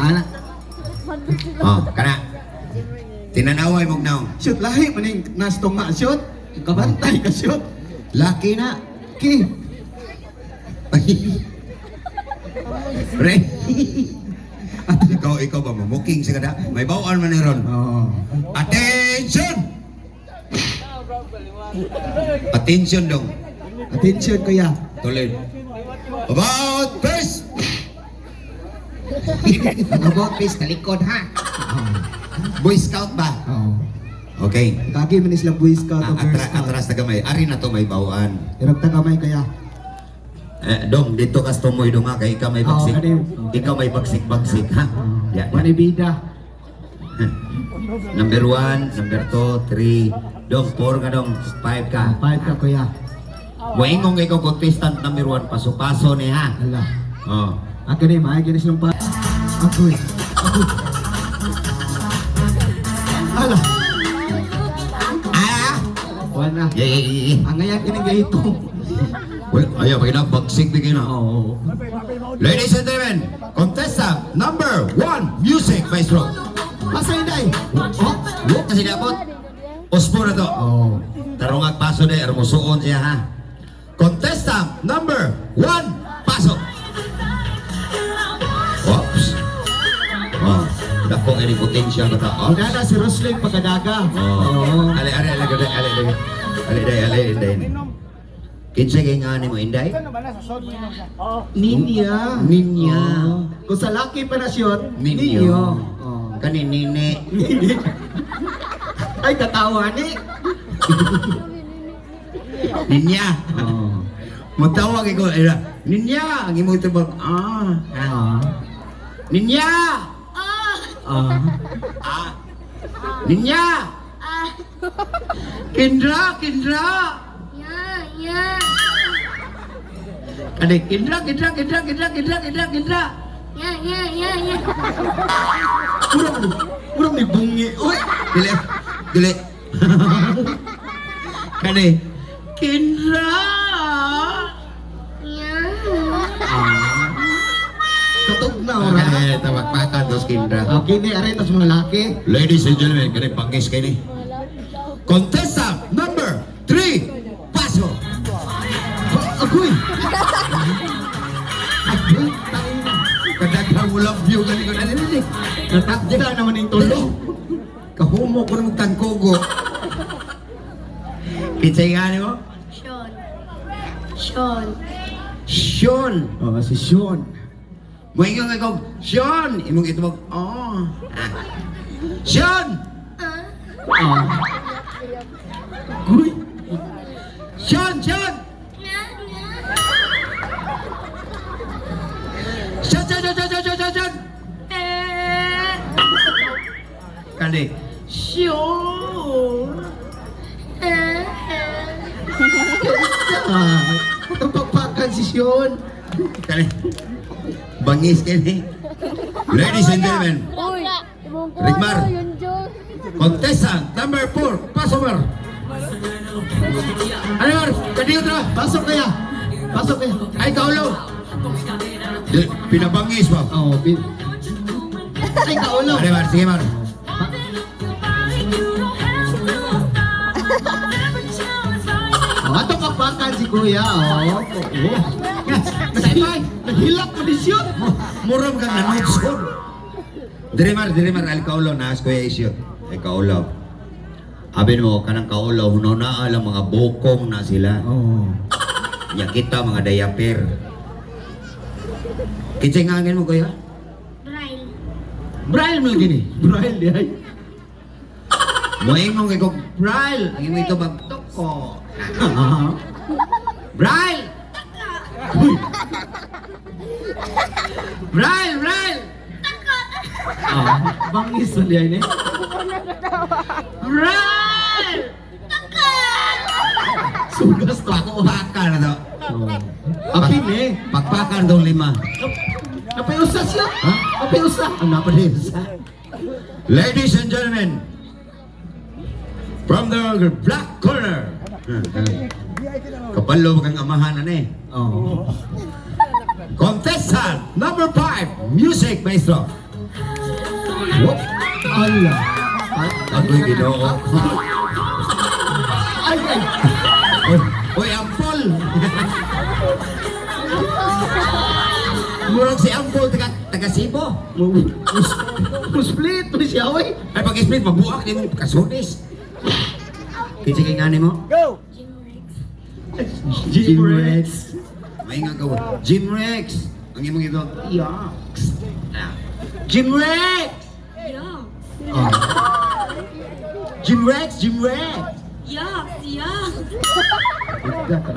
Ana. Oh, kana. Tinanaway mo naong. Shoot lahi maning nastong nga shoot. Kabantay ka shoot. Laki na. Ki. Pre. ikaw ba mamuking sa kada? May bawaan man ni ron. Oh. Attention! Attention dong. Attention kuya. Tuloy. About face! About face talikod ha. Boy Scout ba? Oh. Okay. Kagi man islang Boy Scout o Girl Scout. Atras na gamay. Ari na to may bawaan. Irog ta kamay kuya. Dong, dito kas tumoy dong ha. Kaya ikaw may bagsik. Ikaw may bagsik-bagsik ha. Yan. Manibida. Number 1, number 2, 3. Dong, 4 ka dong. 5 ka. 5 ka kuya. Waingong ikaw contestant number 1. Paso-paso ni ha. Ala. Oh. Ako ni maay ginis lang pa. Agoy. Agoy. Ala. Ah! Wala. Yeah. Ang ngayon kining gahito. Well, ayaw, bigyan na. Bagsik bigyan na. Oo. Ladies and gentlemen, contestant number 1, music maestro. Pasay day. Oh, kasi dapat. Ospo na to. Oh. Tarungag paso na, ermusuon siya ha. Contestant number 1, pasok. Oops. Oh, dakong ini potential na ta. Una na si Rosling pagkadaga. Oh. Ali. Kinsa kay nga ni mo inday? Ninya. Ninya. Oh. Kung sa laki pa na shot, Ninyo. ninyo. Oh. Kani nini. Ay, katawa ni. Ninya. Oh. Matawag ko Ninya, ang imong tubag. Ah. Ah. Ninya. Ah. Ah. Ninya. Kendra. Kani Kendra. Murang ni bungi. Uy. Dili. Kani Kendra. Katog na ora. Kani tabak-pakan dos Kendra. Okay ni aray tas mga laki. Ladies and gentlemen, kani pangis kay ni. Contestant number 3, paso. Agoy. Agoy. Kadaghang ulang view gali ko dali. Natakda naman yung tulo. Kahumo ko ng tangkogo. Kinsay nga ni mo? Sean. Oh, si Sean. Moingon nga kong, Sean! Imong ito mag, Sean! Ah. Agoy. Sean! Sean! Kani, Sean! Ah. Tapakpakan si Sean. Kani, bangis kani. Ladies and gentlemen, Rigmar. Contestant number 4, paso Mar. Ano Mar? Kadiyo tra. Pasok kaya. Ay, kaulo. Pinabangis ba? Oh, ay kaulo. Ano Mar? Sige Mar. Oh, ato kapakan si Kuya. Oh. Naghilak mo di Sean. Muram kang nanudsod. Dire Mar, al kaulo na as kuya isyo. Ay kaulo. Abin mo, kanang kaulo, na alam mga bokong na sila. Oh. Ya kita mga diaper. Kinsay nga angin mo kuya? Braille mo lagi ni. Brian di ay. Moingong kay ko Braille. Ang imo ito bagtok ko. Braille! Uy. Braille! Ah, bangis na di ay ni. Braille! Sugas to. Pakpakan na to. Oh. Apin eh. Pakpakan daw 5. Napayusa siya. Ha? Napayusa. Ang napayusa. Ladies and gentlemen, from the black corner. Kapalo kang amahan na eh. Oh. Contestant number 5, music maestro. What? Allah. Ako'y ginoo. Ay, ay. Uy, Ampol! Murag si Ampol, taga Cebu. Split mo siya, oy. Ay, pag-split, mabuak ni mong kasunis. Kinsa kay ngani mo? Jim Rex. May nga gawa. Jim Rex! Ang imong ito. Yucks. Jim Rex! Oh. Jim Rex! Jim Rex! Yuck, yuck. Ito.